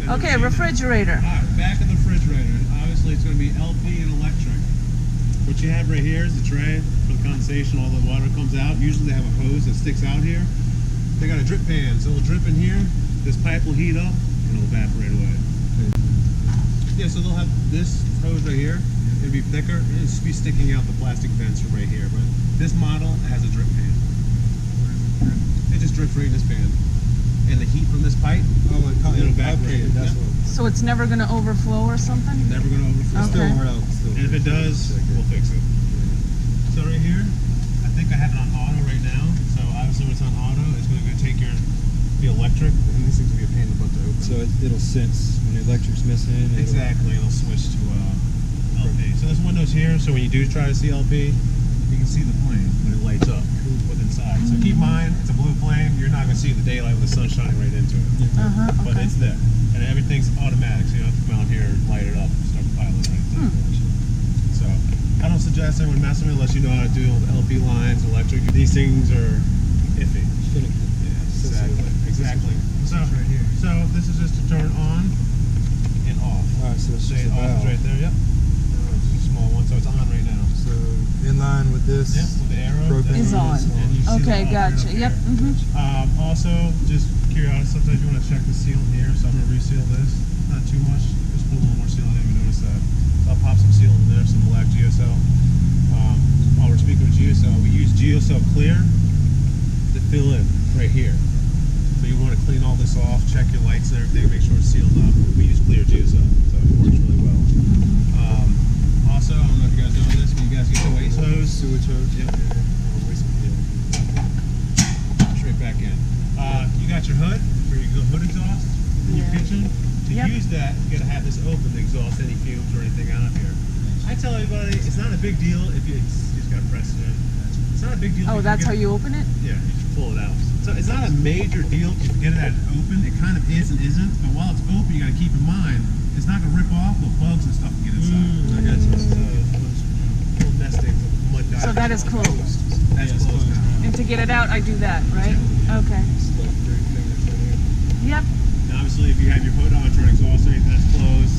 Okay, refrigerator. All right, back of the refrigerator. Obviously, it's going to be LP and electric. What you have right here is the tray for the condensation. All the water comes out. Usually, they have a hose that sticks out here. They got a drip pan, so it'll drip in here. This pipe will heat up and it'll evaporate away. Yeah, so they'll have this hose right here. It'll be thicker. It'll just be sticking out the plastic vents from right here. But this model has a drip pan. It just drips right in this pan. And the heat from this pipe, it'll evaporate. That's what. So it's never going to overflow or something? Never going to overflow. Okay. And if it does, we'll fix it. So right here, I think I have it on auto right now. So obviously when it's on auto, it's going to go take the electric, and this thing's going to be a pain in the butt to open. So it'll sense when the electric's missing. Exactly, it'll switch to LP. So there's windows here, so when you do try to see LP, you can see the flame when it lights up with inside. So keep in mind, it's a blue flame. You're not going to see the daylight with the sun shining right into it. But it's there. And everything's automatic, so you don't have to come out here and light it up and start piling or anything. So I don't suggest anyone messing with it unless you know how to do LP lines, electric. These things are iffy. Yeah, exactly. So, so this is just to turn on and off. Alright, so it's say off is right there, yep. It's a small one, so it's on right now. So in line with this, with the arrow is on. Okay, gotcha. Yep. Also, just curiosity, sometimes you want to check the seal here, so I'm going to reseal this. Not too much, just put a little more seal. I didn't even notice that. So I'll pop some seal in there, some black geocell. While we're speaking of geocell, we use geocell clear to fill in right here. So you want to clean all this off, check your lights and everything, make sure it's sealed up. We use clear geocell, so it works really well. Also, I don't know if you guys know this, but you guys get the waste hose. Sewage hose. Yep. Straight back in. You got your hood for your hood exhaust in your kitchen. To use that, you got to have this open to exhaust any fumes or anything out of here. I tell everybody, it's not a big deal if you just got to press it in. It's not a big deal. Oh, that's how you open it? Yeah, you just pull it out. So it's not a major deal if you get it at open. It kind of is and isn't, but while it's open, you got to keep in mind it's not going to rip off, but bugs and stuff can get inside. I got you. Little nestings of mud dye. So that is closed. That's closed now. And to get it out, I do that, right? Okay. Yep. Now, obviously, if you have your hood on trying to exhaust anything that's closed,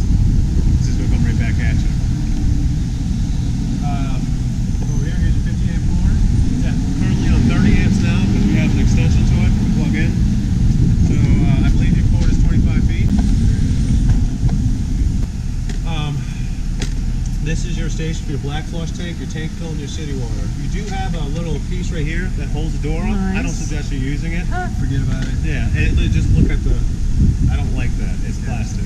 this is going to come right back at you. Over here, here's your 50 amp motor. It's currently on 30 amps now because we have an extension to it we plug in. So I believe your cord is 25 feet. This is your station for your black flush tank, your tank fill, and your city water. You do have a little piece right here that holds the door on. I don't suggest you using it. Forget about it. Yeah, and just look at the, I don't like that. It's plastic.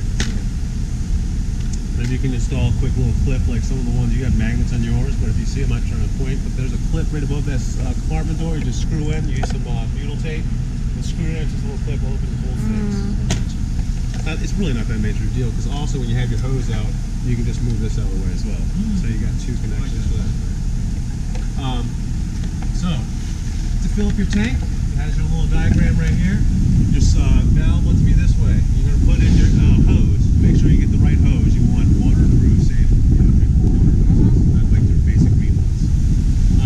Then you can install a quick little clip like some of the ones, you have magnets on yours, but if you see, I'm not trying to point, but there's a clip right above that compartment door. You just screw in, you use some butyl tape, and screw it in, just a little clip, open and hold things. It's really not that major a deal, because also when you have your hose out, you can just move this out of the way as well. So you got two connections for that. So, to fill up your tank, it has your little diagram right here. This valve wants to be this way. You're going to put in your hose. Make sure you get the right hose. You want water through safe, drinkable water. That's like their basic main ones.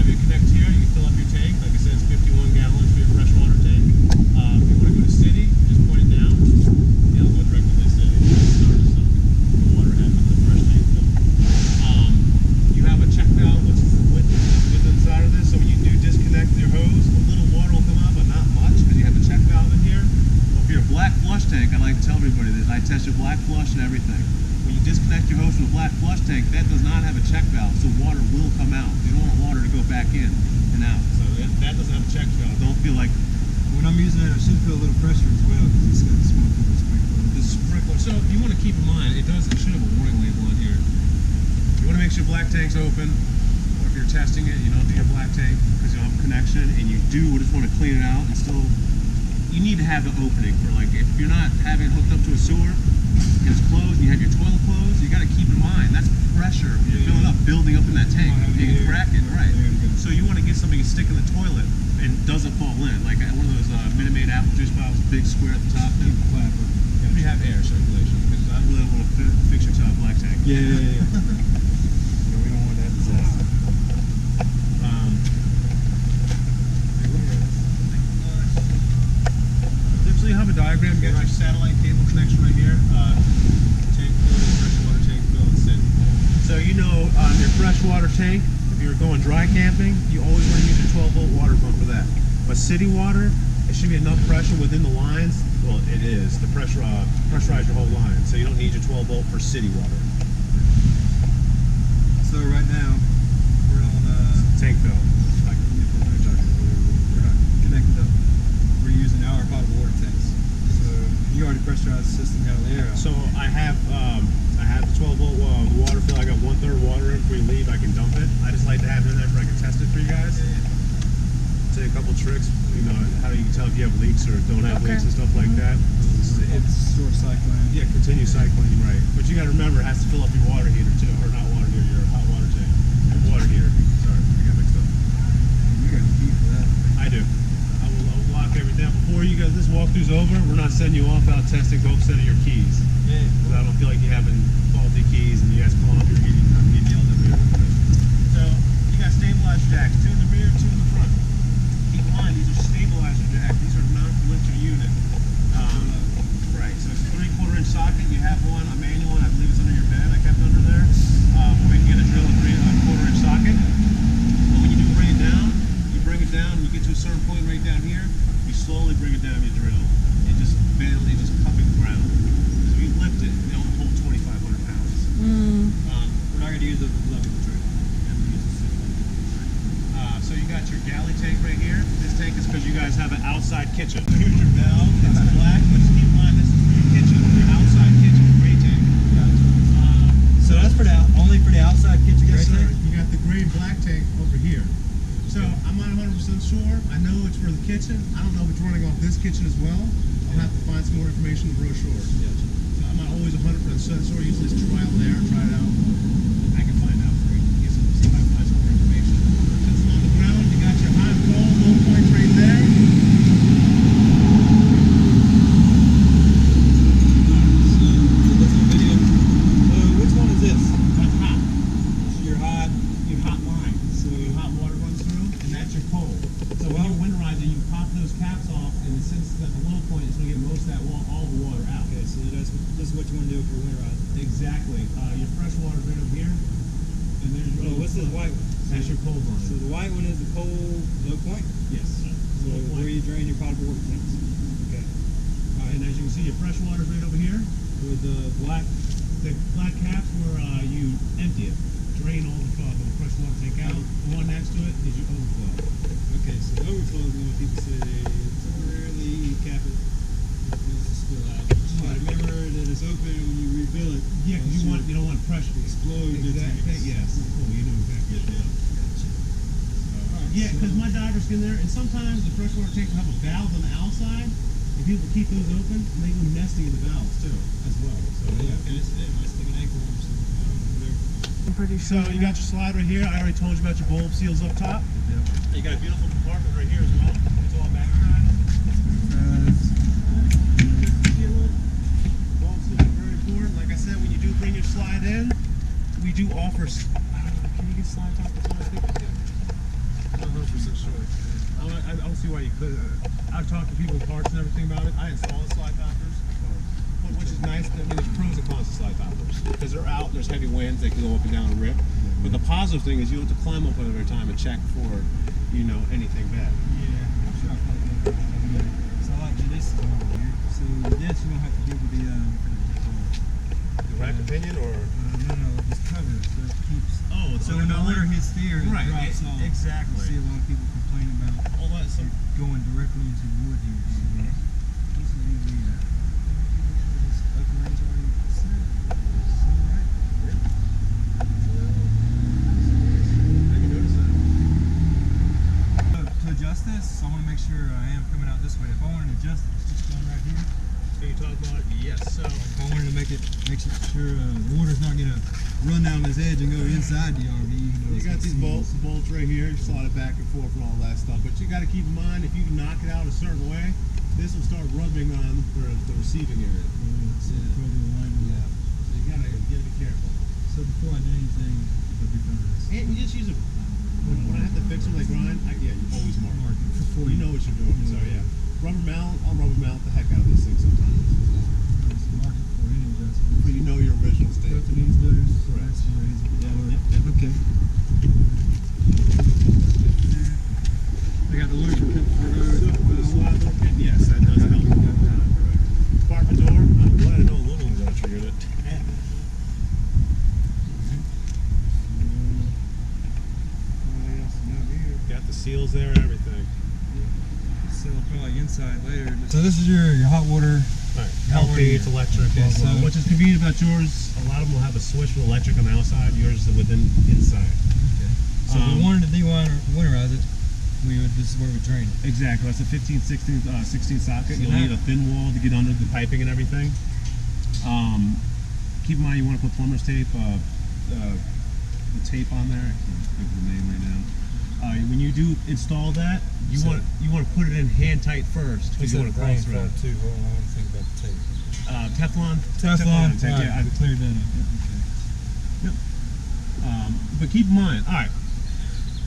You connect here, you can fill up your tank. Like I said, it's 51 gallons for your freshwater tank. If you want to go to city, just point it down. It'll go directly to the city. The water happens in the fresh tank fill. You have a check valve, which is with inside of this. So when you do disconnect your hose, a little water will come out, but not much, because you have a check valve in here. Well, if you're a black flush tank, I like to tell everybody this. I test your black flush and everything. When you disconnect your hose from a black flush tank, that does not have a check valve, so water will come out. You don't want water to go back in and out. So that doesn't have a check valve. Don't feel like. When I'm using it, I should feel a little pressure as well because it's got the smoke in the sprinkler. The sprinkler. So you want to keep in mind, it should have a warning label on here. You want to make sure black tank's open, or if you're testing it, you don't do your black tank because you don't have a connection, and you just want to clean it out and still. You need to have the opening for, like, if you're not having it hooked up to a sewer and it's closed and you have your toilet closed, you got to keep in mind that's pressure. You're filling up, building up in that tank. You can crack it, right? So you want to get something to stick in the toilet and doesn't fall in, like one of those Minute Maid apple juice bottles, big square at the top. You have air circulation because I really want to fix your top black tank. Yeah. No, we don't want that disaster. So you have a diagram, you got your satellite cable connection right here. freshwater tank, if you're going dry camping, you always want to use your 12-volt water pump for that. But city water, it should be enough pressure within the lines. Well, it is to pressurize your whole line, so you don't need your 12-volt for city water. So right now, we're on Tank fill. we're not connected up. We're using our potable water tanks. So you already pressurized the system out there. So I have the 12-volt water fill. I got 1/3 water in before you leave. I can dump it. I just like to have it in there so I can test it for you guys. Say a couple tricks, you know, how you can tell if you have leaks or don't have leaks and stuff like that. It's short cycling. Yeah, continue cycling, right. But you got to remember, it has to fill up your water heater too, or not water heater, your hot water tank. Your water heater. Sorry, I got mixed up. You got a key for that. I do. I will lock everything down. Before you guys, this walkthrough's over, we're not sending you off out testing both set of your keys. Yeah. I don't feel like you having faulty keys and you guys calling up your heating yelled at me. So you got stabilizer jacks, 2 in the rear, 2 in the front. Keep in mind, these are stabilizer jacks. These are not lifter unit. Right. So it's a 3/4 inch socket. You have one, a manual one. I believe it's under your bed. I kept under there. We can get a drill a 3/4 inch socket. But when you do bring it down, you get to a certain point right down here. You slowly bring it down your drill. It just barely cupping the ground. Because if you lift it, it only hold 2,500 pounds. We're not going to use the level trick. So you got your galley tank right here. This tank is because you guys have an outside kitchen. So here's your valve. It's black, but just keep in mind this is for your kitchen, your outside kitchen gray tank. So that's only for the outside kitchen Yes, gray sir. tank? You got the gray and black tank over here. So I'm not 100% sure. I know it's for the kitchen. I don't know if it's running off this kitchen as well. I'll have to find some more information in the brochure. So I'm not always 100% sure. Usually it's trial and error, try it out. I can find out for you. See if I can find some more information. Since it's on the ground, you got your hot and cold, low points right there. Which one is this? That's hot. This is your hot. Your hot line. So your hot water runs through, and that's your cold. So when you're winterizing, you pop those caps off, and since it's at the low point, it's going to get most of that all the water out. Okay, so this is what you want to do if you're winterizing. Exactly. Your fresh water right over here, and there's your Oh, what's this white one? That's your cold line. So the white one is the cold low point? Yes. So where you drain your potable water tanks. Okay. And as you can see, your fresh water right over here, with the black caps where you empty it, drain all the fresh water tank out. The one next to it is your overflow. Okay, so the overflow is when people say temporarily cap it, it's to spill out. Just gotta remember that it's open when you refill it. Yeah, because you don't want pressure to explode your tanks. Yes. Cool. You know exactly what you're doing. Yeah, because my divers get in there, and sometimes the freshwater tank will have a valve on the outside, and people keep those open, and they go nesting in the valves too, as well. So yeah. And it's nice to get an ankle or something. I'm pretty So sure. you got your slide right here. I already told you about your bulb seals up top. You got a beautiful compartment right here as well. It's all backside. Bulb seals are very important. Like I said, when you do bring your slide in, we do offer. Can you get slide top? I'm not 100% sure. I don't see why you could. I've talked to people with parts and everything about it. I install the slide toppers, which is nice. I mean, there's pros and cons to slide toppers because they're out. There's heavy winds; they can go up and down and rip. But the positive thing is you don't have to climb up every time and check for, anything bad. Yeah, I'm sure I'll probably get that. So I like this over here. So this you don't have to do with The rack opinion or? no, it's covered so it keeps. Oh, So when the water hits there, it Right, drops off. exactly. You see a lot of people complain about All that stuff. going directly into the wood here. So this is usually this open range already set. So right. I can notice that. To adjust this, I want to make sure I am coming out this way. If I wanted to adjust it, it's just going right here. So you talk about it? Yes. So If I wanted to make sure the water's not going to run down this edge and go inside the RV. you got these bolts right here. You slide it back and forth and all that stuff. But you got to keep in mind, if you knock it out a certain way, this will start rubbing on the receiving area. So probably the line with that. So you gotta be careful. So before I do anything, I'll be done this. And you just use a. When I have to fix them, like grind, you always mark. Mark it before You know what you're doing. So yeah, rubber mallet. I'll rubber mallet the heck out of these things sometimes. Mark it before any adjustment. But you know your original state. Go to these dudes. Correct. That's the way it's- Yeah. Okay. inside later. So this is your hot water. Right. LP, it's electric. Okay, So what's convenient about yours, a lot of them will have a switch for electric on the outside, yours is within inside. Okay. So if we wanted to winterize it, this is where we drain it. Exactly. That's a 15, 16 socket. So You'll need a thin wall to get under the piping and everything. Keep in mind you want to put plumber's tape, the tape on there. I can't think of the name right now. When you do install that, you want to put it in hand tight first because you want to cross thread. Too. Hold on, I want to think about the tape. Teflon tape. Right, Yeah, I cleared that up. Yep. But keep in mind, all right.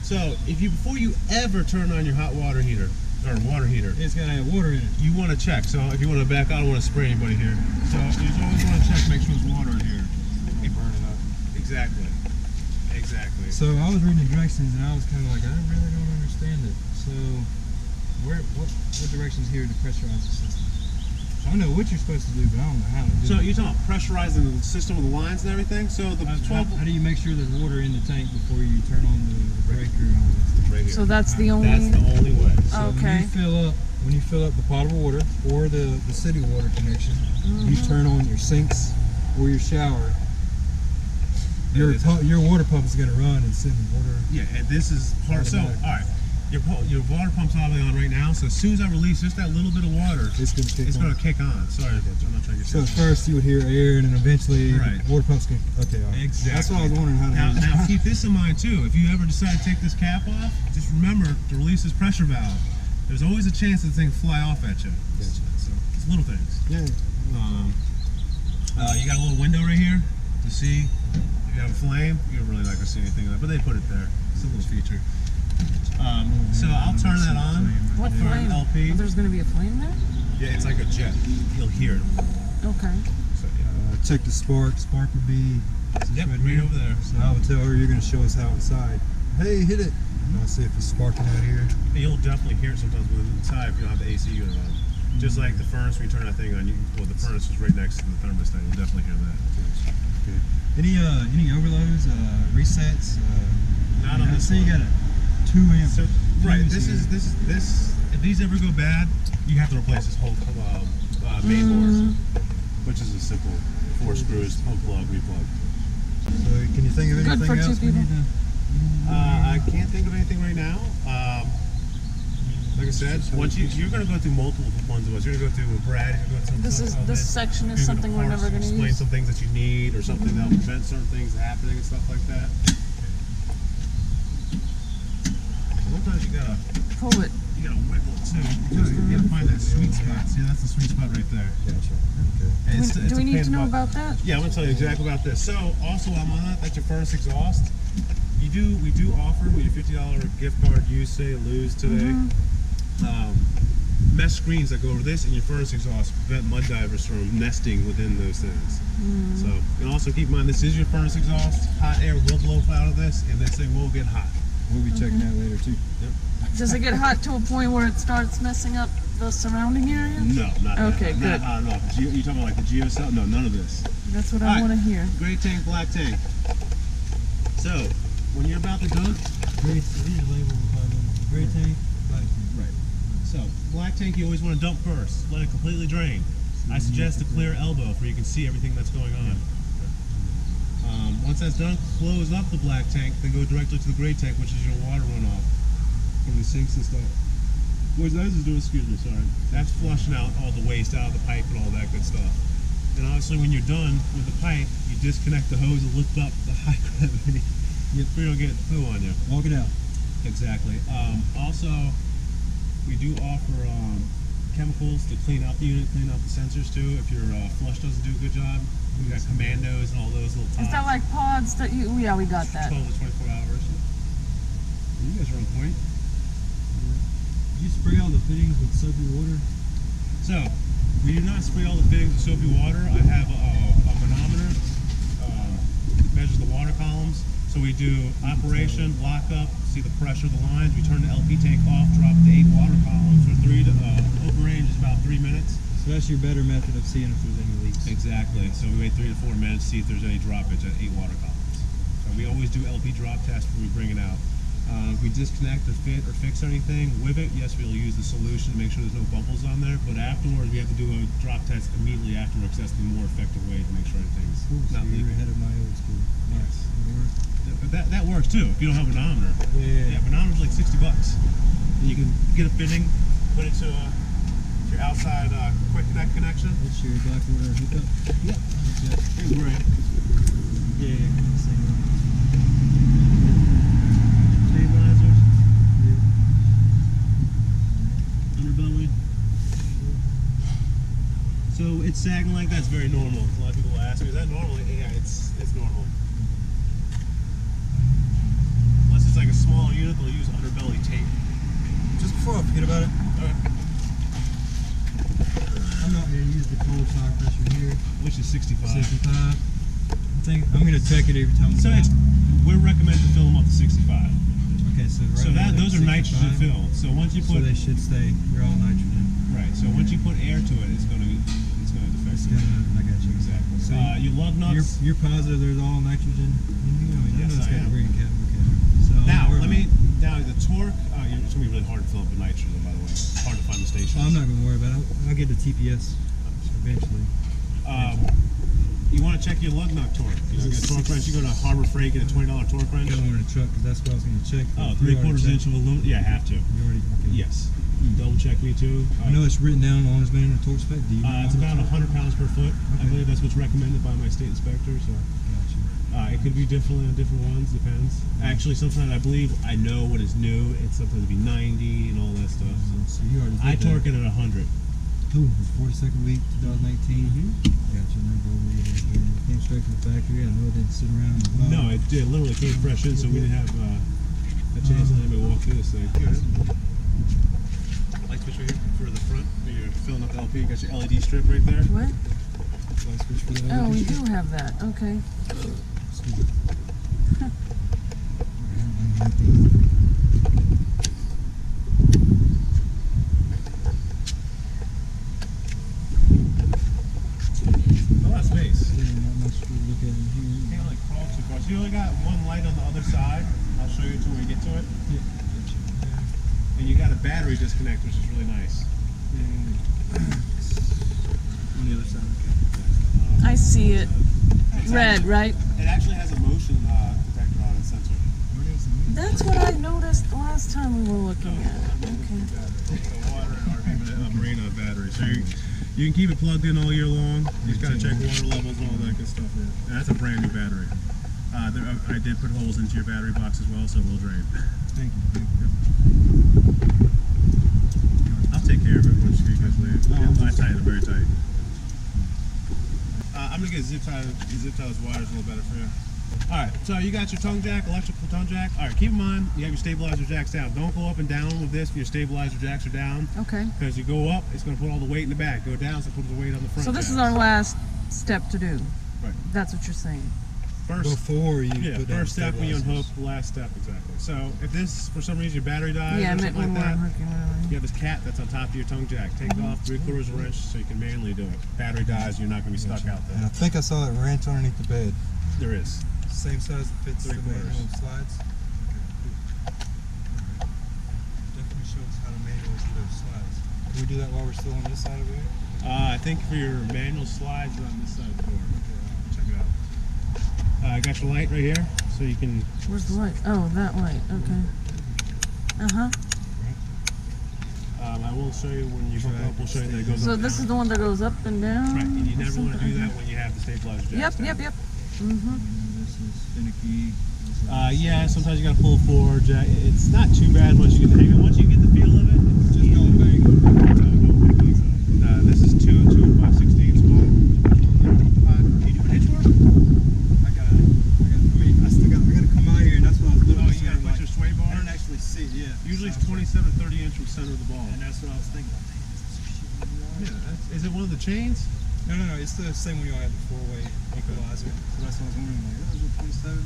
So before you ever turn on your hot water heater or water heater, It's got to have water in it. you want to check. So if you want to back out, I don't want to spray anybody here. So you always want to check, make sure there's water in here. You burn it up. Exactly. So I was reading the directions and I was kind of like, I really don't understand it. So what directions here to pressurize the system? I know what you're supposed to do, but I don't know how to do it. So you're talking about pressurizing the system with the lines and everything? So the 12... How do you make sure there's water in the tank before you turn on the breaker and all that stuff? Right here. So that's the only. That's the only way. So Okay. when you fill up the potable water or the city water connection, you turn on your sinks or your shower. Your water pump is going to run and send water. Yeah, and this is part. So, all right, your water pump's obviously on right now. So as soon as I release just that little bit of water, It's going to kick on. Sorry, I'm not trying to get. So at first you would hear air, and then eventually Right. water pumps can. Okay, all right. Exactly. That's what I was wondering how to. Now keep this in mind too. If you ever decide to take this cap off, just remember to release this pressure valve. There's always a chance that the thing fly off at you. Gotcha. So it's little things. Yeah. You got a little window right here to see. If you have a flame, you don't really like to see anything of that, but they put it there. It's a little feature. So I'll turn that on. What for flame? LP. Oh, there's going to be a flame there? Yeah, it's like a jet. You'll hear it. Okay. So, yeah. Check the spark. Spark would be. Yep, right here. over there. So I would tell her you're going to show us how inside. Hey, hit it. And I'll see if it's sparking out here. And you'll definitely hear it sometimes with inside if you don't have the AC unit on. Just like the furnace, when you turn that thing on, the furnace is right next to the thermostat. You'll definitely hear that. Okay. Any overloads, resets? Not on this So you one. got a 2 amp. So, right, fuse here. if these ever go bad, you have to replace this whole main board, which is a simple 4 screws, unplug, replug. So can you think of Good anything for 2 else we people. need to? I can't think of anything right now. Like I said, once you're going to go through multiple ones of us. You're going to go through with Brad. You're going to go through This section is something we're never going to explain use. some things that you need or something that'll prevent certain things happening and stuff like that. Sometimes you gotta Pull it. wiggle it too. You gotta find that sweet spot. See, that's the sweet spot right there. Gotcha. Okay. Do we need to know about that? Yeah, I'm gonna tell you exactly about this. So, also I'm on that. That's your furnace exhaust. We do offer with your $50 gift card. Use say lose today. Mesh screens that go over this and your furnace exhaust prevent mud divers from nesting within those things. So, and also keep in mind this is your furnace exhaust. Hot air will blow out of this, and this thing will get hot. We'll be checking that later too. Yep. Does it get hot to a point where it starts messing up the surrounding area? No, not that. Okay, Not good. hot enough. You talking about like the Geo cell? No, none of this. That's what All I right. want to hear. Gray tank, black tank. So, when you're about to dunk, These are labeled by gray tank, black tank. right. So, black tank you always want to dump first. Let it completely drain. I suggest a clear elbow where you can see everything that's going on. Once that's done, close up the black tank, then go directly to the gray tank, which is your water runoff from the sinks and stuff. What that is doing, excuse me, sorry. That's flushing out all the waste out of the pipe and all that good stuff. And obviously when you're done with the pipe, you disconnect the hose and lift up the high gravity. So you don't get poo on you. Walk it out. Exactly. Also, we do offer chemicals to clean out the unit, clean out the sensors too. If your flush doesn't do a good job, we got commandos and all those little Is that like pods that you? Yeah, we got that. 12 to 24 hours. You guys are on point. Did you spray all the fittings with soapy water? So, we do not spray all the fittings with soapy water. I have a manometer, measures the water columns. So we do operation, lock up, see the pressure of the lines. We turn the LP tank off, drop the 8 water columns for 3 to, open range is about 3 minutes. So that's your better method of seeing if there's any leaks. Exactly. So we wait 3 to 4 minutes, see if there's any droppage at 8 water columns. So we always do LP drop tests before we bring it out. If we disconnect or fit or fix anything with it, yes, we'll use the solution to make sure there's no bubbles on there. But afterwards, we have to do a drop test immediately afterwards. That's the more effective way to make sure everything's not You're leaking. ahead of my old school. Nice. That works too if you don't have a manometer. Yeah, manometer's like $60. And you can get a fitting, put it to your outside quick connect connection. That's your Blackwater hookup? Yeah. It's great. Yeah. Same one. Stabilizers. Underbelly. So it's sagging like that's very normal. A lot of people ask me, is that normal? Yeah, it's normal. Unless it's like a smaller unit, they'll use underbelly tape. Just before I forget about it, Okay. I'm not going to use the cold tire pressure here. Which is 65. 65. I'm going to check it every time. So we're recommended to fill them up to 65. Okay, so those are nitrogen filled. So once you put, so they should stay. They're all nitrogen. right. So once you put air to it, it's gonna defect. I got you. Exactly. So your lug nuts. You're positive there's all nitrogen in here? I mean, Yes, I know it's I got am. a rating cap. Okay. So Now the torque. It's gonna be really hard to fill up with nitrogen, by the way. It's hard to find the stations. I'm not going to worry about it. I'll get the TPS eventually. You want to check your lug nut torque. You know, get a torque wrench. You go to Harbor Freight, get a $20 torque wrench. I got one in the truck because that's what I was going to check. Oh, You 3/4 already inch of aluminum. Yeah, have to. You already, okay. Yes. Double check me too. I know it's written down on his manual torque spec. Do you know It's what about it's 100 pounds per foot. I Okay. believe that's what's recommended by my state inspector. So Gotcha. it could be differently on different ones. Depends. Actually, sometimes I believe I know what is new. It's sometimes be 90 and all that stuff. So you already did I that. torque it at 100. Ooh, 42nd week, 2018. Gotcha. Came straight from the factory. I know it didn't sit around. No, it did. Literally came fresh in, so we didn't have a chance to let anybody walk through this thing. Light switch right here for the front. You're filling up the LP. You got your LED strip right there. What? Light switch for the Oh, we LED. do have that. Okay. Excuse me. A lot of space. Yeah, not much to look at in You here. can't really crawl too far. So you only got one light on the other side. I'll show you to when we get to it. Yeah. Gotcha. And you got a battery disconnect, which is really nice. On the other side. I see it. It's Red, actually- right? It actually has a motion detector on its sensor. That's what I noticed the last time we were looking at it. Okay. The water and RV marina battery. So you can keep it plugged in all year long. You just gotta check water levels and all that good stuff. And that's a brand new battery. I did put holes into your battery box as well, so it will drain. Thank you. Thank you. I'll take care of it once you guys leave. I tighten it very tight. I'm gonna get zip tie those wires a little better for you. Alright, so you got your tongue jack, electrical tongue jack. Alright, keep in mind you have your stabilizer jacks down. Don't go up and down with this if your stabilizer jacks are down. Okay. Because you go up, it's gonna put all the weight in the back. Go down, so put the weight on the front. So this is jacks. our last step to do. Right. That's what you're saying. First, Before you yeah, put down first step when you unhook, stabilizers. last step, exactly. So if this, for some reason, your battery dies Yeah, I or meant something when like we're that, unhooking. you have this cat that's on top of your tongue jack. Take it off, 3/4 wrench, so you can manually do it. Battery dies, you're not going to be stuck out And I there. think I saw that wrench underneath the bed. There is. Same size that fits the 3/4. manual slides. Definitely shows how to manually do those slides. Can we do that while we're still on this side of it? I think for your manual slides are on this side of the door. Check it out. I got your light right here, so you can. Where's the light? Oh, that light. Okay. Uh-huh. I will show you when you hook up. We'll show you that it goes So up. this down. is the one that goes up and down? Right, and you or never want to something? do that when you have the stabilizer jacks Yep, down. yep. Mm-hmm. This is finicky. Yeah, sometimes you gotta pull forward. It's not too bad once you get the hang of it. Once you get the feel of it, it's Just easy. don't bang. This is 2 and 5/16 small. You do an hitch work? I got it. I gotta come out here, and that's what I was looking Oh, for. you gotta put your sway bar? I don't actually see it, yeah. Usually it's 27 to 30 inch from center of the ball. And that's what I was thinking. Yeah, is it one of the chains? No, it's the same one you all had, the four-way equalizer. So that's what I was wondering, like, oh, is it 27,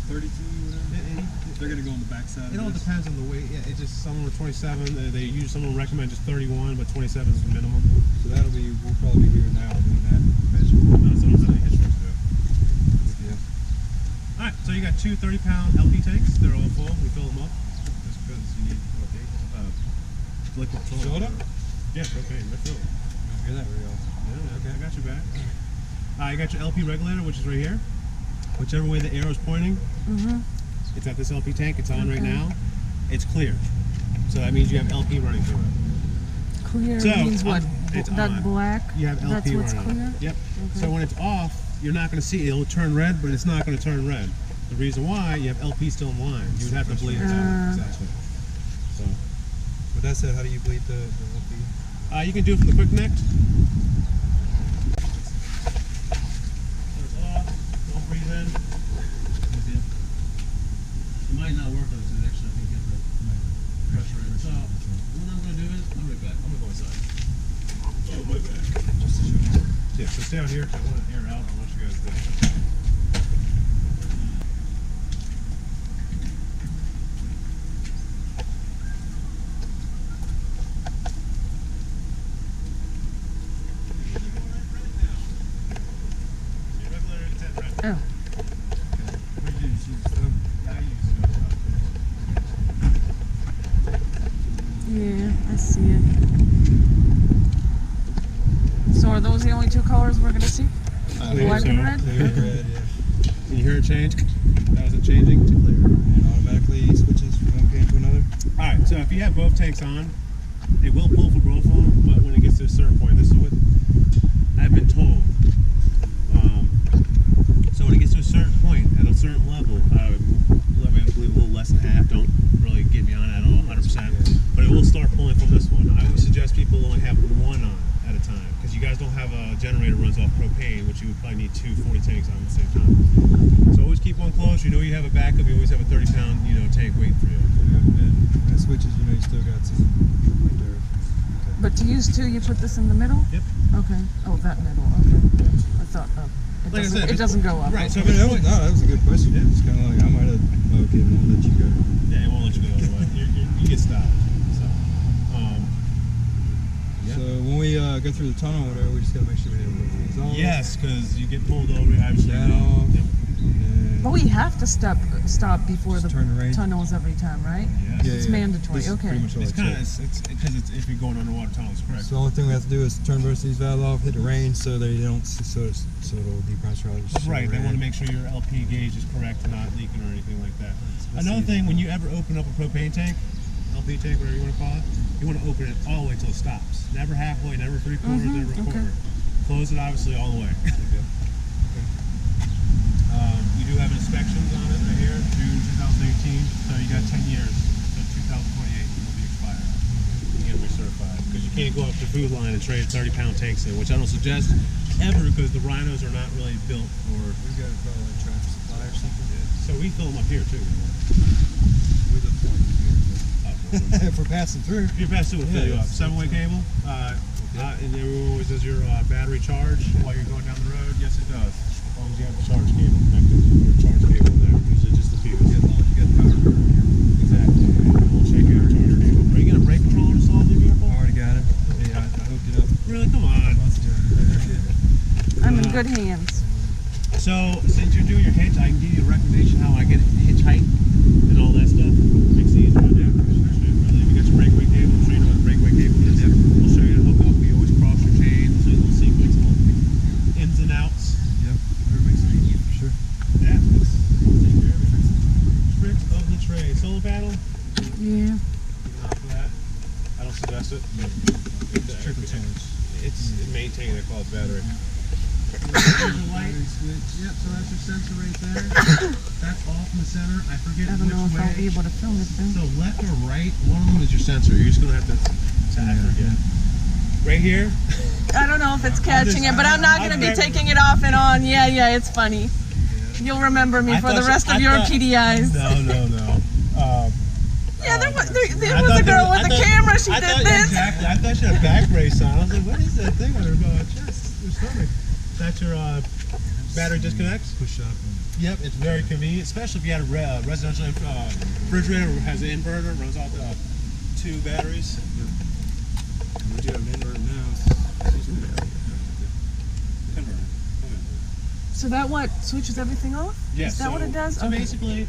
32, whatever? They're gonna go on the backside. It all of this. depends on the weight. Yeah, it just some are 27. Some will recommend just 31, but 27 is the minimum. So we'll probably be here now doing that measure. So those are the hitch works to do. Yeah. All right, so you got two 30-pound LP tanks. They're all full. We fill them up. Just because you need liquid petroleum. Fill it up? Yeah, propane. They're filled. I don't hear that very often. Yeah, okay, I got your back. You got your LP regulator, which is right here. Whichever way the arrow's pointing, it's at this LP tank. It's on right now. It's clear. So that means you have LP running through it. Clear means what? It's that on. black? You have LP That's what's running. clear? Yep. So when it's off, you're not going to see it. It'll turn red, but it's not going to turn red. The reason why, you have LP still in line. You would have to bleed it out. Exactly. So. With that said, how do you bleed the LP? You can do it from the quick connect. Don't breathe in. It might not work on this actually. I think get the pressure in. So what I'm going to do is, I'll be right back. I'm going to go inside. Oh, my back. Yeah, so stay out here. I want to air out. I want you guys to. Oh. Yeah, I see it. So are those the only two colors we're going to see? Black and red? Clear and red, yeah. Can you hear it change? That wasn't changing to clear. And automatically switches from one can to another? Alright, so if you have both tanks on, it will pull for both of them, but when it gets to a certain point, this is what I've been told. So when it gets to a certain point, at a certain level, I believe a little less than half, don't really get me on it, I don't know 100%, but it will start pulling from this one. I would suggest people only have one on at a time, because you guys don't have a generator runs off propane, which you would probably need two 40 tanks on at the same time. So always keep one close, you know you have a backup, you always have a 30-pound tank waiting for you. And when it switches, you know you still got some reserve. Okay. But to use two, you put this in the middle? Yep. Okay. Oh, that middle. Okay. I thought it doesn't go up. Right. So that was a good question. Yeah, it's kind of like I might have. Okay, it won't let you go. Yeah, it won't let you go all the way. You get stopped. So, So when we go through the tunnel or whatever, we just gotta make sure we have both these on. yes, because you get pulled over, obviously. That off. Yep. But we have to stop before the turn the range. tunnels every time, right? Yes. Yeah, It's mandatory. This is Okay. pretty much all It's it kind of says. because if you're going underwater tunnels, correct? So the only thing we have to do is turn both these valves off, hit the range, so they don't so it'll depressurize. Right. They want to make sure your LP gauge is correct and not leaking or anything like that. Another thing, when you ever open up a propane tank, LP tank, whatever you want to call it, you want to open it all the way till it stops. Never halfway, never three-quarters, never a quarter. Close it obviously all the way. You do have inspections on it right here, June 2018. So you got 10 years. So 2028 it'll be expired. You get recertified because you can't go up to food line and trade 30-pound tanks in, which I don't suggest ever because the rhinos are not really built for. We got to call it Tractor Supply or something. So we fill them up here too. We look for them if we're passing through. If you're passing through, we'll fill you up. 7-way cable. And everyone always does your battery charge while you're going down the road. Yes, it does. As long as you have the charge cable connected or charge cable in there. Usually just the fuse. Yeah, as long as you got the power. Exactly. And we'll check your charge cable. Are you getting a brake controller installed in your vehicle? I already got it. Yeah, I hooked it up. Really? Come on. Let's do it. I'm in good hands. So, since you're doing your hitch, I can give you a recommendation how I get hitch height and all that stuff. Makes it easier. Yeah, if you got your breakaway cable, I'm sure you know what a breakaway cable is. Yep. We'll show you how to hook up. We always cross your chain. We'll show you little sequence, little ins and outs. Yep, whatever makes it easier for sure. Yeah, let's take care of everything. Tricks of the trade. Solar panel? Yeah. For that. I don't suggest it. It's a trickle change. It's maintaining that called battery. Light switch. Yep, so that's your sensor right there. That's off in the center. I forget I don't which know if way. I'll be able to film it then. So left or right, one of them is your sensor. You're just gonna have to I forget. Right here. I don't know if it's catching it, but I'm not going to be taking it off and on. Yeah, it's funny. You'll remember me for the rest of your PDIs. No. Yeah, there was a girl with a camera. She did this. Exactly. I thought she had a back brace on. I was like, what is that thing on her chest? Her stomach. That's your battery disconnects. Push up. Yep, it's very convenient, especially if you had a residential refrigerator that has an inverter, runs off 2 batteries. Yep. We do have an inverter now. So that what switches everything off? Yes. Is that what it does? So basically,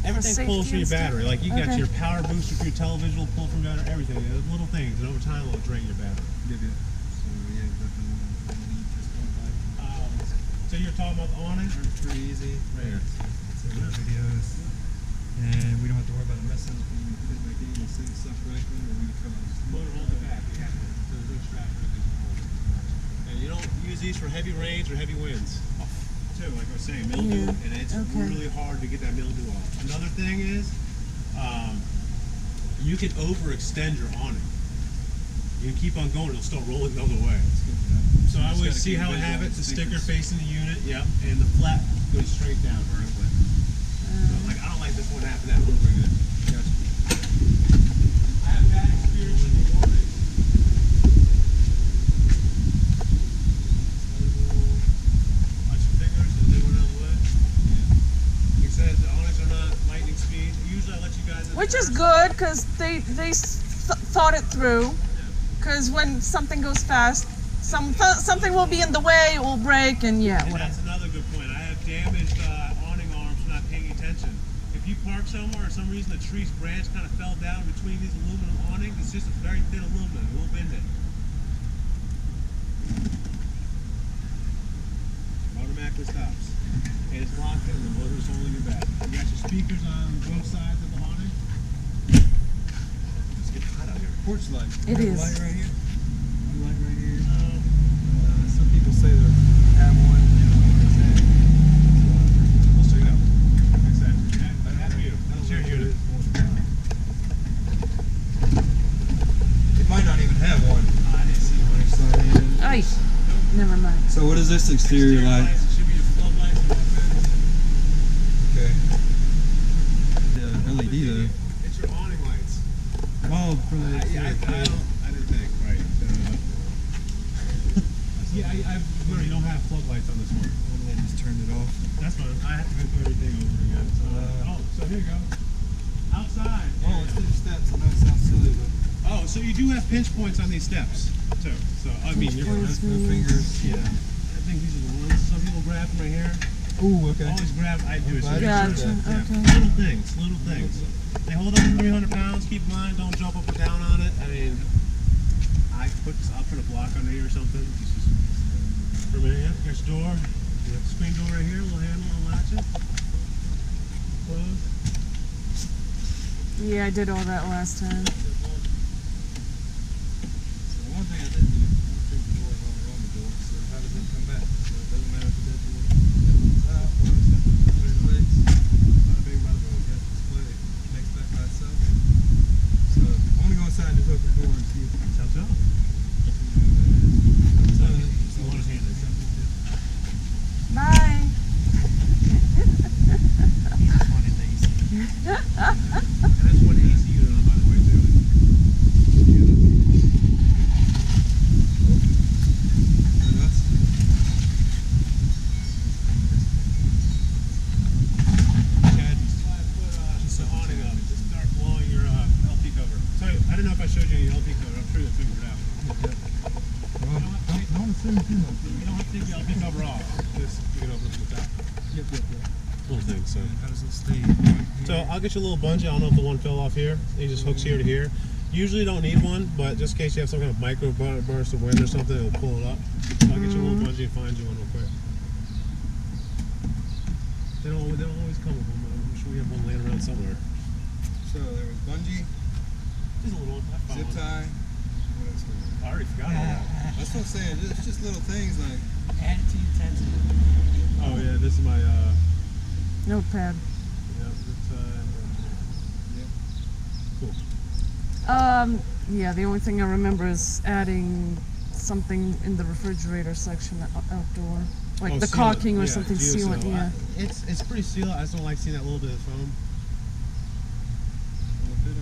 everything pulls from your battery. Like you got your power booster for your television will pull from your battery. Everything. Those little things, and over time it'll drain your battery. So yeah, definitely. So you're talking about the awning? It's pretty easy. Right here. It's in the videos. And we don't have to worry about it messing up when we put it back in and send stuff right in, or we can come out. Motor holds it back. Yeah. So there's no strap or anything to hold it. And you don't use these for heavy rains or heavy winds. Too, like I was saying, mildew, and it's really hard to get that mildew off. Another thing is, you can overextend your awning. You can keep on going; it'll start rolling the other way. So I always see how I have it: the sticker facing the unit, yep, and the flap goes straight down vertically. So, like I don't like this one happening. I'm gonna bring it in. Gotcha. I have bad experience with the awning. Watch your fingers as they went out of the way. Yeah. Like I said, the awnings are not lightning speed. Usually I let you guys in. Which is good because they thought it through. Because when something goes fast, something will be in the way, it will break, and yeah, And whatever. that's another good point. I have damaged awning arms for not paying attention. If you park somewhere, for some reason the tree's branch kind of fell down between these aluminum awnings, it's just a very thin aluminum. It will bend it. Automatically stops. And it's locked in, the motor's holding it back. You got your speakers on both sides of the awning. It's getting hot out here. Porch light. It is. Light right here. One light right here. Some people say they have one. They don't know what it's at. Let's check it out. Exactly. That's beautiful. That's your unit. It might not even have one. I didn't see one. Ay, never mind. So what is this exterior light? Lights, it should be your floodlights and bumpers. Okay. The LED though. It's your awning lights. Oh, for the I didn't think, right. I you don't have floodlights on this one. I just turned it off. That's fine. I have to go through everything over again. So here you go. Outside. Oh, it's the steps. I know it sounds silly, but Oh, so you do have pinch points on these steps too. So I mean, you're no fingers. yeah. I think these are the ones. Some people grab them right here. Ooh, okay. Always grab. I do it. So Gotcha. yeah. Okay. Little things. Little things. They hold up to 300 pounds. Keep in mind, don't jump up or down on it. I mean, I'll put a block under here or something. Just for a minute. Yeah. Here's the door. You have the screen door right here. Little handle. I'll latch it. Close. Yeah, I did all that last time. So one thing I didn't do, I don't think the door on the door. So how does it come back? So it doesn't matter if the dead door comes out or it's got the legs. Bada bing, bada boom. Got the display. Connects back by itself. So I want to go inside and just open the door and see if it's Sounds good. So want his hand in something. Bye. And that's one AC unit on, by the way, too. Just awning up. Just start blowing your LP cover. So I don't know if I showed you any LP cover. I'm sure you'll figure it out. don't assume too much. You don't have to take the LP cover off. Just you can open it from the top. Yep. Little thing. So. How does it stay? So I'll get you a little bungee. I don't know if the one fell off here. It just hooks here to here. Usually don't need one, but just in case you have some kind of micro burst of wind or something, it'll pull it up. So I'll get you a little bungee and find you one real quick. They don't always come with them. I'm sure we have one laying around somewhere. So there was bungee, Just a little one. I found zip one. tie. What else? I already forgot all that. That's what I'm saying. It's just little things like. Attitude sensitive. Oh yeah, this is my Notepad. Cool. Yeah, the only thing I remember is adding something in the refrigerator section outdoor. Like the seal it. caulking or Yeah, something geoseal. sealant, yeah. It's pretty sealed. I just don't like seeing that little bit of foam. Well, if it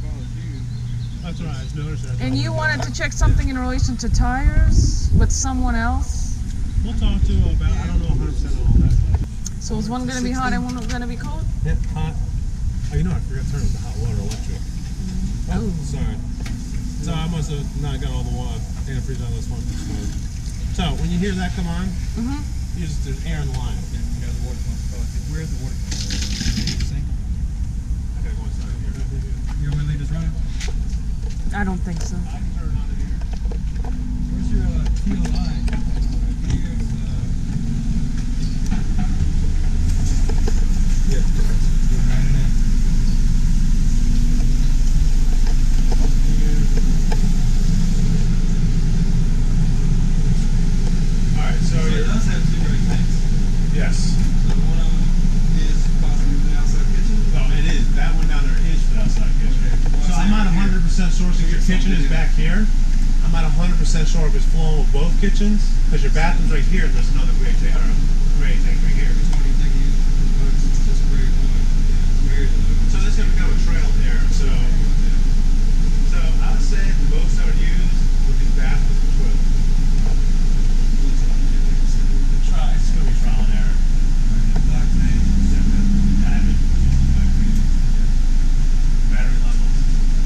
follows you. That's all right. I just noticed that. And you wanted to check something in relation to tires with someone else? We'll talk to them about. I don't know 100% on all that stuff. So is one going to be hot and one going to be cold? Yep, hot. Oh, you know, I forgot to turn it with the hot water electric. Oh. Sorry. So I must have not got all the water antifreeze on this one. So when you hear that come on, There's air in the line. Yeah, you got the water pump. Where's the water pump? Sink? I gotta go inside here. You want me to leave this running? I don't think so. I can turn it on in here. Where's your teal line? Here's yeah. Right in there. Alright, so it does have two great tanks. yes. So one of them is possibly for the outside kitchen. No, it is. That one down there is for the outside kitchen. Okay. Well, So I'm not 100% sure if your kitchen is back here. I'm not 100% sure if it's flowing with both kitchens, because your bathroom's right here and there's another gray tank right here. Which one do you think you use? Just grade one. Very low. So this is going to become a trail there. So I would say the most I would use would be the bathroom with the toilet. It's going to be trial and error. Black tank. Diamond. Battery levels.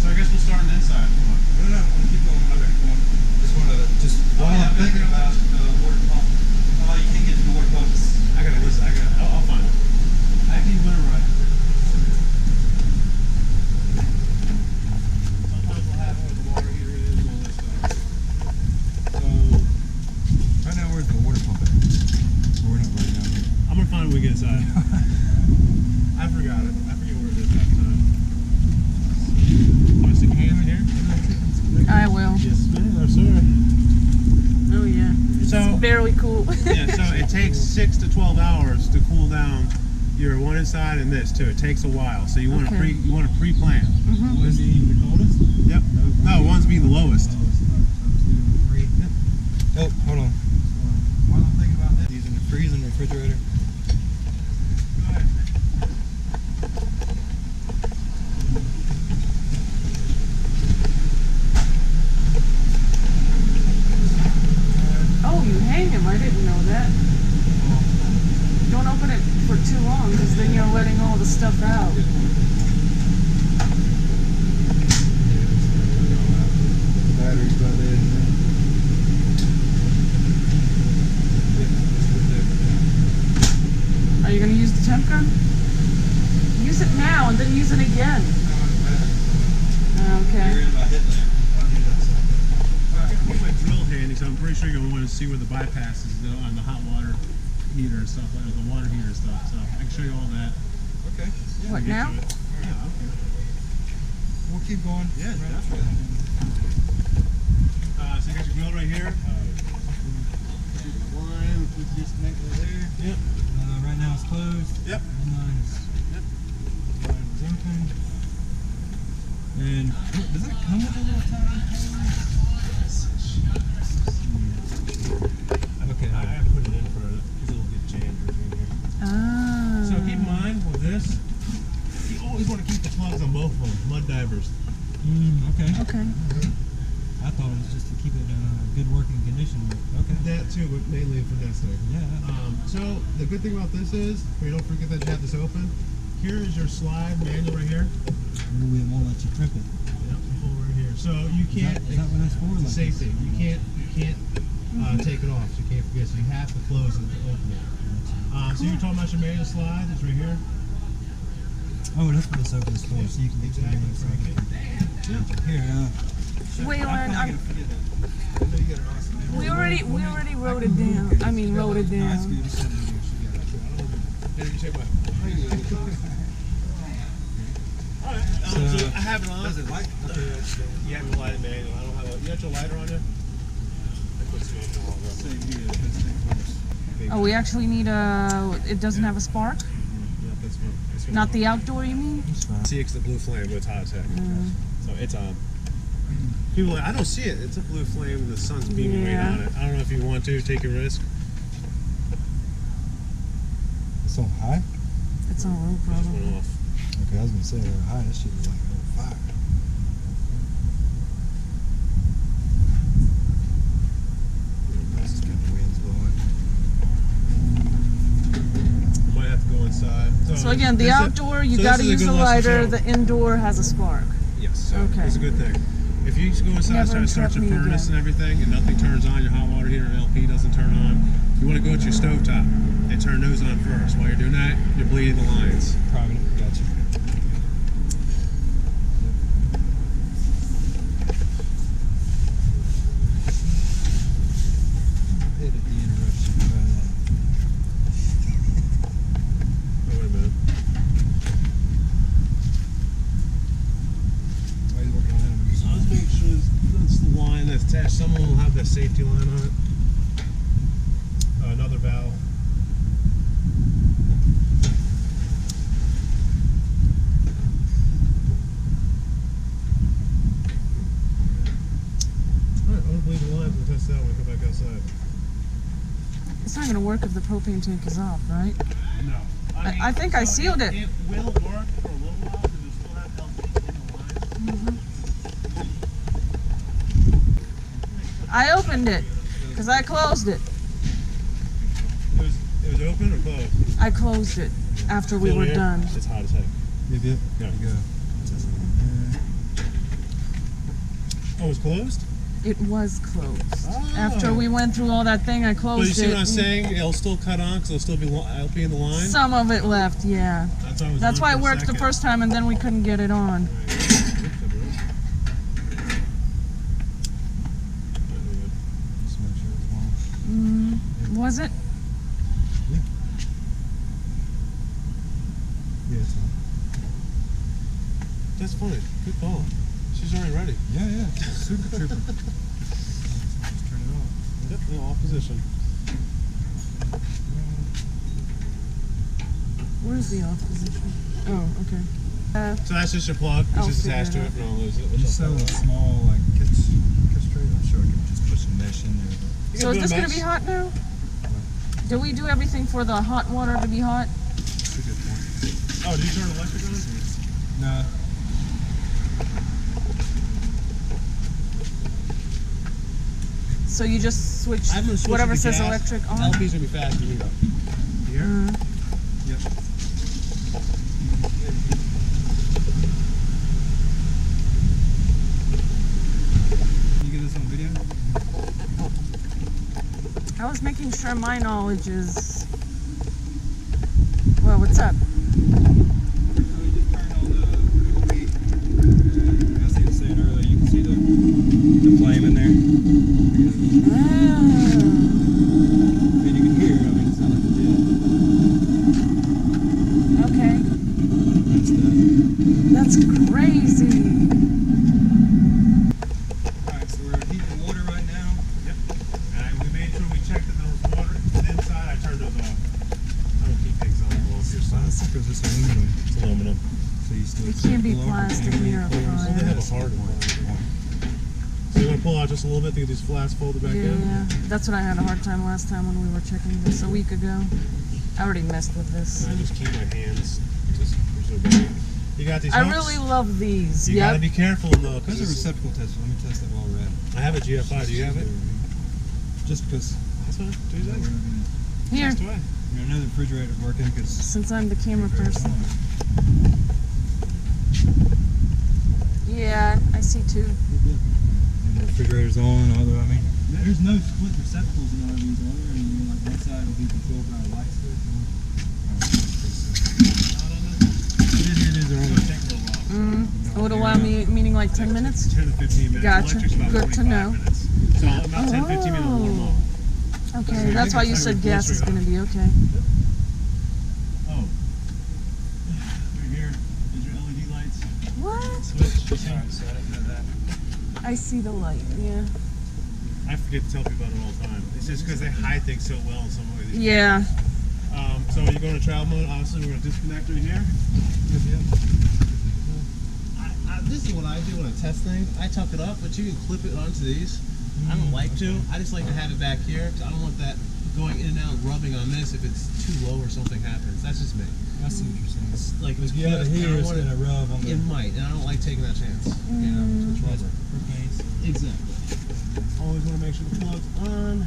So I guess we'll start on the inside. Come on. No, I want to keep going. Okay. Just want to, while I'm thinking about water pump. Oh, you can't get to the water pumps. I got to listen. I'll find it. I can winterize. Sometimes we'll have where the water heater is and all this stuff. So, right now, where's the water pump at? We're not right now. I'm going to find it when we get inside. I forgot it. I forget where it is half the time. Want to stick your hands in here? I will. Yes, ma'am. I'm sorry. Oh yeah. So, It's barely cool. yeah, so it takes 6 to 12 hours to cool down your one inside and this too. It takes a while, so you want to Okay. pre-plan. Mm-hmm. One's being the coldest? Yep. No, one's being the lowest. Oh, hold on. While I'm thinking about that, using the freezing refrigerator. Go ahead. Oh, you hang him. I didn't know that. Don't open it for too long, because then you're letting all the stuff out. Batteries by there. Are you going to use the temp gun? Use it now and then use it again. Okay. You're in my headlamp. I got my drill handy, so I'm pretty sure you're going to want to see where the bypass is on the hot water heater and stuff, like the water heater and stuff. So I can show you all that. Okay. Yeah, What, Get now? to it. Yeah, okay. we'll keep going. Yeah, Right. definitely. So you got your grill right here. One, we disconnect over there. Yep. Right now it's closed. Yep. Line is open. And does that come with a little tiny okay. I put it in for because it'll get jammed in here. Ah. So keep in mind with this, you always want to keep the plugs on both of them, mud divers. Okay. Okay. I thought it was just to keep it in good working condition, but okay. That too, but mainly for nesting. Yeah. So the good thing about this is, we don't forget that you have this open. Here is your slide manual right here. We won't let you trip it. Yep, pull right here. So you can't. Is that what that's for? It's a safety. You can't take it off. So you can't forget. So you have to close it to open it. So you're talking about your manual slide. It's right here. Oh, that's what this open is for, so you can get your manual slide. Here, Waylon, I know you got an awesome. we already wrote it down. I mean, wrote it No, that's down. good. Just send me your shit. Then you say what? Alright, So, I have it on. Does it light? Okay, that's good. You have your light manual. I don't have a. You got your lighter on there? I put some manual on there. Same here. Let's take first. Oh, we actually need a. It doesn't have a spark. Yeah, that's one. This one. Not the outdoor, you mean? It's fine. See, it's the blue flame, but it's hot as heck. So it's on. People are like, I don't see it. It's a blue flame and the sun's beaming right Yeah. on it. I don't know if you want to take a risk. It's on high? It's on low, Just probably. went off. Okay, I was gonna say high. That shit was like on fire. This is kind of wind's blowing. Might have to go inside. So again, the this is- outdoor, you so got this to is a use good the lesson lighter. too. The indoor has a spark. Yes, so Okay. it's a good thing. If you just go inside, Never start your interrupt me furnace again. and everything, and nothing turns on, your hot water heater and LP doesn't turn on, You want to go to your stovetop and turn those on first. While you're doing that, you're bleeding the lines. Priming it. Gotcha. Someone will have that safety line on it. Another valve. Alright, I'm going to bleed the lines and test it out when we come back outside. It's not going to work if the propane tank is off, right? No. I think I sealed it. It will work for a little while because you still have LP in the line. I opened it because I closed it. It was open or closed? I closed it after we were done. It's hot as heck. Yep. Yeah. There you go. Oh, it was closed? It was closed. Oh. After we went through all that thing, I closed it. But you see what I'm saying? It'll still cut on because it'll still be LP in the line? Some of it left, yeah. That's why it worked the first time and then we couldn't get it on. Was it? Yeah. Yeah, it's on. That's funny. Good call. She's already ready. Yeah. SuperTrooper. Just turn it off. Yep, no, off position. Where's the off position? Oh, okay. So that's just your plug. It's just attached to it. No, lose it. Just sell a small like kiss tray. I'm sure I can just put some mesh in there. So is this going to be hot now? Do we do everything for the hot water to be hot? That's a good point. Oh, did you turn the electric on? No. So you just switch whatever says electric on? LP's going to be fast. Here. Yep. Can you get this on video? I was making sure my knowledge is... Well, what's up? We just turned on the heat. As he was saying earlier, you can see the flame in there. And you can hear, I mean, it sounds like a jet. Okay. That's that. That's crazy. Alright, so we're heating water right now. Yep. And we made sure we checked that there was water inside. I turned those off. I don't keep things on the wall to your side. Because it's aluminum. It's aluminum. So you still It can't be plastic near a Well, they fire. have a hard one. So you're going to pull out just a little bit to get these flats folded back in? Yeah, that's what I had a hard time last time when we were checking this a week ago. I already messed with this. I just keep my hands just preserving. You got these hooks? I really love these. You got to be careful though. There's a receptacle test. Let me test that while we're at it. I have a GFI. Do you have it? Just because. That's fine. Do that. Here, Test away. You know, the refrigerator's working because. since I'm the camera person. Yeah, I see two. And the refrigerator's on, although, I mean, there's no split receptacles in RVs, are there? I mean, like one side will be controlled by a light switch. It is A little while, meaning like 10 minutes? 10 to 15 minutes. Gotcha. Electric's about Good to 45 know. minutes. So about 10, 15 minutes will warm up. Okay, that's why you said gas is going to be okay. Oh. Right here is your LED lights. What? Switch. Sorry, so I didn't know that. I see the light, yeah. I forget to tell people about it all the time. It's just because they hide things so well in some way. Yeah. So when you go into travel mode, obviously we're going to disconnect right here. This is what I do when I test things. I tuck it up, but you can clip it onto these. I don't like to. I just like to have it back here because I don't want that going in and out rubbing on this if it's too low or something happens. That's just me. I see what you're saying. It's like it was You have it here, it's going to rub on the... It might, and I don't like taking that chance. You know, so it's rubber. Exactly. Always want to make sure the plug's on.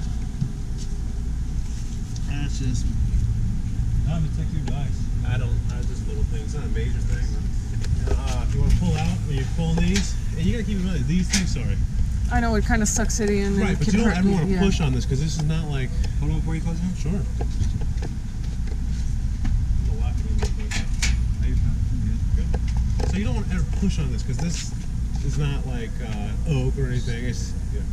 That's just... I'm going to take your advice. I just little things. It's not a major thing. But, if you want to pull out, when you're pulling these, and you got to keep in mind, these things, sorry. I know it kind of sucks it in. Right, and but can you don't hurt ever you, want to yeah. push on this because this is not like. Hold on before you close it. Sure. I'm gonna lock it in real quick. Good. So you don't want to ever push on this because this is not like oak or anything. It's yeah.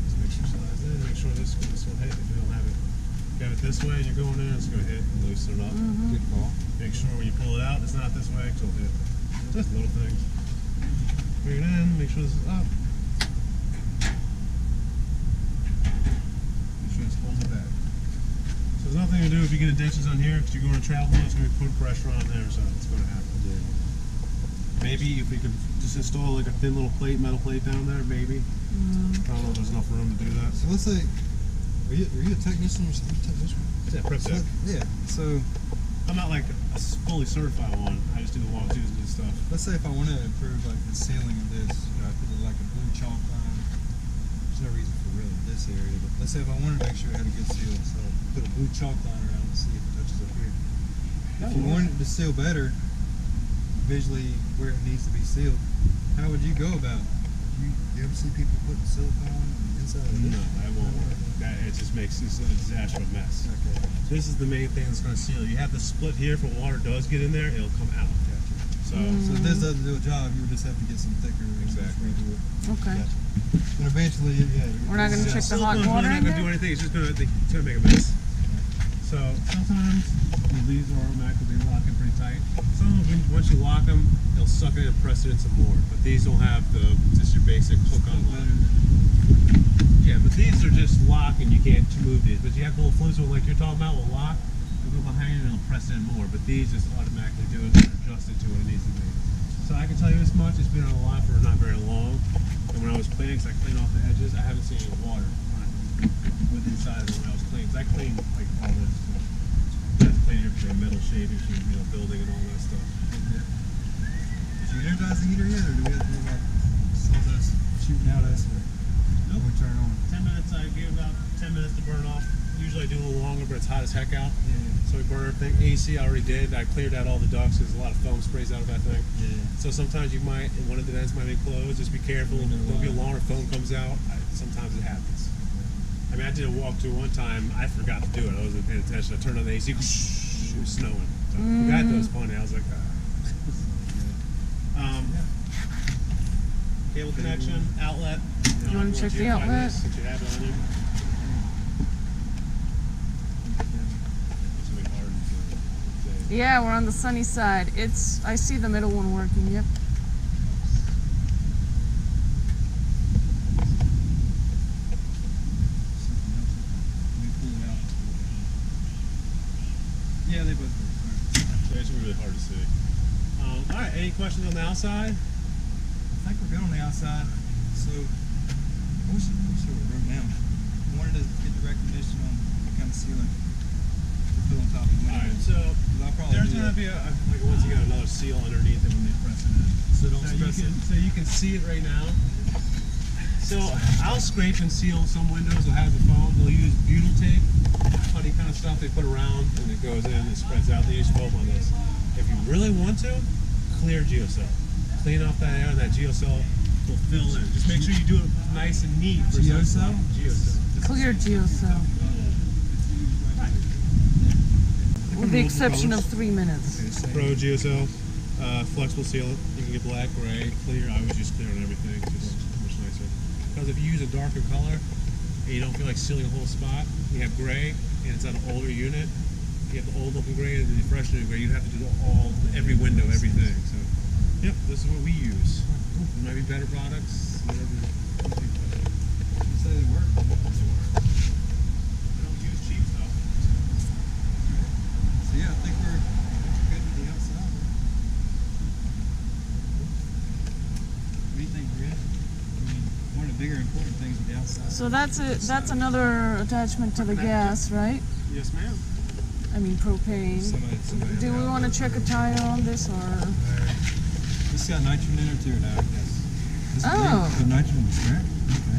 Just make sure it slides in. Make sure this will hit if you don't have it. If you have it this way and you're going in, it's going to hit and loosen it up. Good call. Make sure when you pull it out, it's not this way because it'll hit. Just little things. Bring it in. Make sure this is up. Make sure this holds it back. So there's nothing to do if you get indentions on here because you're going to travel mode. It's going to be putting pressure on there, so it's going to happen. Yeah. Maybe if we could just install like a thin little plate, metal plate down there, maybe. I don't know if there's enough room to do that. So let's say, are you a technician or something? Technician? Yeah, prep tech. Yeah. So I'm not like a fully certified one. I just do the walkthroughs and do stuff. let's say if I want to improve like the ceiling of this, you know, I put like a blue chalk line. There's no reason for really this area, but let's say if I wanted to make sure it had a good seal, so I put a blue chalk line around and see if it touches up here. If you wanted it to seal better, visually where it needs to be sealed, how would you go about it? You ever see people putting silicone inside of this? No, that won't work. It just makes this a disaster, a mess. Okay. This is the main thing that's going to seal. You have the split here for when water does get in there, it'll come out. Gotcha. So, So if this doesn't do a job, you would just have to get some thicker. Exactly. Do it. Okay. Gotcha. And eventually, yeah. We're not going to check the hot silicone's water really in not going to do there? anything. It's just going to make a mess. So sometimes these are automatically lock in pretty tight. Some of them, once you lock them, they'll suck it and press it in some more. But these will have just your basic hook on line. Yeah, but these are just lock and you can't move these. But you have the little flimsy one like you're talking about will lock. It'll go behind it and it'll press it in more. But these just automatically do it and adjust it to what it needs to be. So I can tell you this much, it's been on a lot for not very long. And when I was cleaning, because I clean off the edges, I haven't seen any water with inside of it when I was cleaning. Because I clean like all this. I clean here for metal shaping, building and all that stuff. Yeah. Did you energize the heater yet, or do we have to like sawdust shooting out us? Nope. When we turn on? 10 minutes, I give about 10 minutes to burn off. Usually I do a little longer, but it's hot as heck out. Yeah. So we burn everything. AC I already did. I cleared out all the ducts. There's a lot of foam sprays out of that thing. Yeah. So sometimes you might, one of the vents might be closed. Just be careful. Don't get long or foam comes out. Sometimes it happens. I mean, I did a walkthrough one time. I forgot to do it. I wasn't paying attention. I turned on the AC. It was snowing. So I forgot that was funny. I was like, cable connection, outlet. You want to check the outlet? Since you have it on you. It's gonna be hard to Yeah, we're on the sunny side. I see the middle one working, yep. Yeah, they both work. So it's really hard to see. All right, any questions on the outside? I think we're good on the outside. So, I wish we wrote down. I wanted to get the recognition on what kind of ceiling to put on top of the window. All right, so I'll probably there's do going to be once again another seal underneath it when they press it in. So don't stress it. So you can see it right now. So I'll scrape and seal some windows that have the foam. They'll use butyl tape, funny kind of stuff they put around, and it goes in and spreads out. They use foam on this. If you really want to, clear geocell. Clean off that air, and that geocell will fill in. Just make sure you do it nice and neat. Geocell? Geocell. Clear geocell. With the exception of 3 minutes. Pro geocell, flexible sealant. You can get black, gray, clear. I always use clear on everything. Just much nicer. Because if you use a darker color and you don't feel like sealing a whole spot, you have gray and it's on an older unit. You have the old looking gray and the fresh looking gray. You have to do every window, everything. So, yep, this is what we use. There might be better products. Whatever. You say they work? I don't use cheap stuff. So yeah, I think we're good with the outside. What do you think, Britt? I mean, one of the bigger important things with the outside. So that's another attachment to the gas, right? Yes, ma'am. I mean propane. Somebody Do we want to check a tire on this or? This got nitrogen in it too now, I guess. This Oh. The nitrogen was scrap? Okay.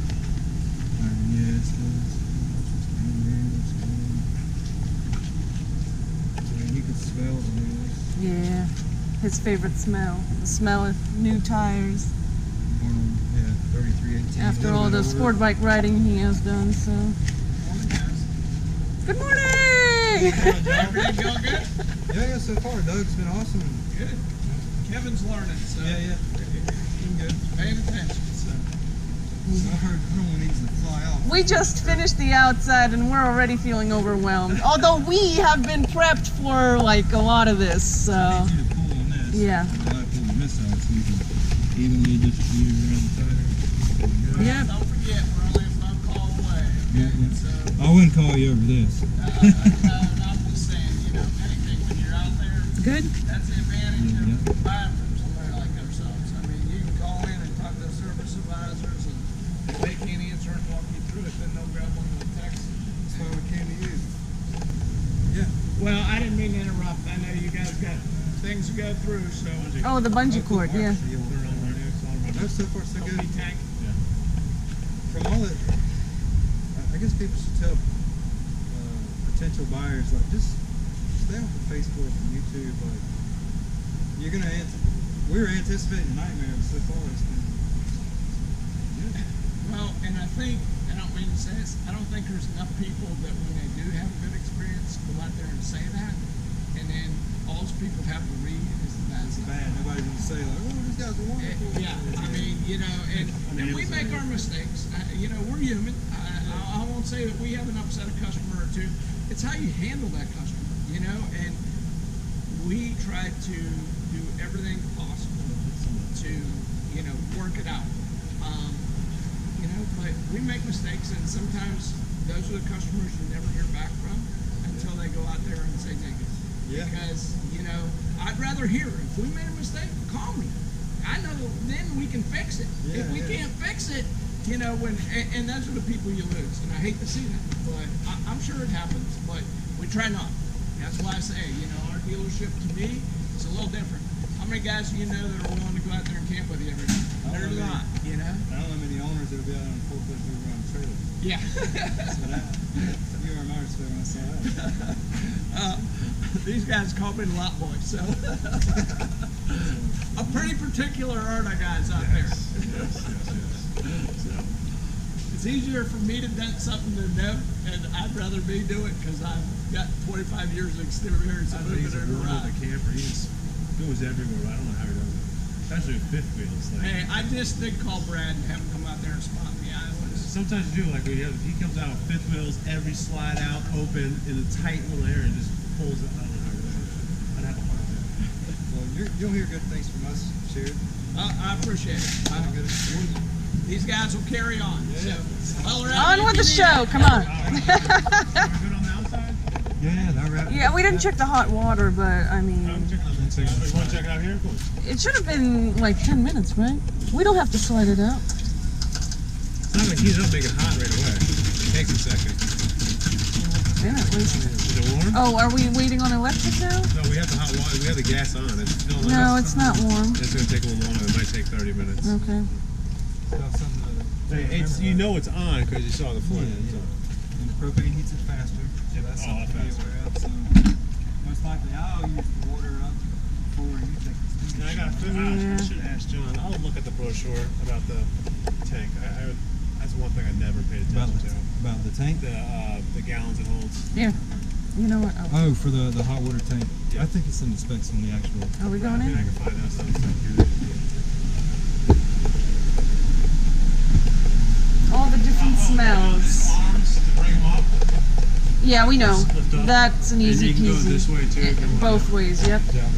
Yes, you can smell it. Yeah, his favorite smell. The smell of new tires. Born on 3318. After all the sport bike riding he has done, so. Good morning! Everything going good? Yeah, so far. Doug's been awesome. Good. Kevin's learning, so. Yeah. Been good. Paying attention, so. I heard Herman needs to fly off. We just finished the outside and we're already feeling overwhelmed. Although we have been prepped for like a lot of this, so. I need you to pull on this. Yeah. And I pull on this side so we can evenly distribute it around the tire. Yeah. Don't forget, we're only a phone call away. Yeah. So, I wouldn't call you over this. I'm just saying, you know, anything when you're out there, Good. that's the advantage Yeah. of buying from somebody like ourselves. I mean, you can call in and talk to the service advisors, and if they can't answer and walk you through it, then they'll grab one of the texts. That's why we came to you. Yeah. Well, I didn't mean to interrupt. I know you guys got things to go through, so. Oh, the bungee cord, yeah. That's so far so good. LP tank. From all that, I guess people should tell potential buyers, like, just stay off of Facebook and YouTube. Like, you're gonna we're anticipating a nightmare, but so far it's been good. Well, and I don't mean to say this, I don't think there's enough people that when they do have a good experience, go out there and say that, and then all those people have to read is the bad It's stuff. bad. Nobody's gonna say like, oh, these guys are wonderful. Yeah, I mean, you know, and we make our mistakes. You know, we're human. I won't say that we haven't upset a customer or two. It's how you handle that customer, you know, and we try to do everything possible to, you know, work it out. You know, but we make mistakes, and sometimes those are the customers you never hear back from until they go out there and say negative. Yeah. Because, you know, I'd rather hear it. If we made a mistake, call me. I know then we can fix it. Yeah, if we can't fix it, you know, and those are the people you lose. And I hate to see that, but I'm sure it happens, but we try not. That's why I say, you know, our dealership to me is a little different. How many guys do you know that are willing to go out there and camp with you every day? There's not, you know? I don't know many owners that'll be out on a forklift over on a trailer. Yeah. So you were my respect when I saw that. These guys call me the lot boy, so I'm pretty particular, aren't I, guys out there? So, it's easier for me to dent something than them, and I'd rather me do it because I've got 25 years of experience of moving He's a it around. the camper. He goes everywhere. I don't know how he does it. Especially with fifth wheels. Like, Hey, I just did call Brad and have him come out there and spot the islands. sometimes you do, like he comes out with fifth wheels, every slide out open in a tight little area and just pulls it. I don't know how he does it. I'd have a hard time. Well, you'll hear good things from us, Sherrod. I appreciate it. These guys will carry on. Yeah. So, well, On with the show, come on. Are we good on the outside? Yeah, that wrap. Yeah, we didn't check the hot water, but I I'm mean, checking on the inside. You want to check it out here? Cool. it should have been like 10 minutes, right? We don't have to slide it out. It's not going to heat it up, make it hot right away. It takes a second. Then at least. Is it warm? Oh, are we waiting on electric now? No, we have the hot water. We have the gas on. It's still No, it's not warm. It's going to take a little longer. It might take 30 minutes. Okay. You know it's on because you saw the flame. Yeah. And the propane heats it faster. So that's something to be faster. aware of. So most likely I'll use the water up before you take the And I got. I should ask John. I'll look at the brochure about the tank. That's one thing I never paid attention to. About the tank? The gallons it holds. Here. You know what? Oh. Oh, for the hot water tank. Yeah. I think it's in the specs on the actual. Are we going I in? can find out some stuff here. All the different smells. Arms to bring them up. Yeah, we know. Lift up. That's an And easy you can go peasy. this way too. If you want. Both ways, yep. Down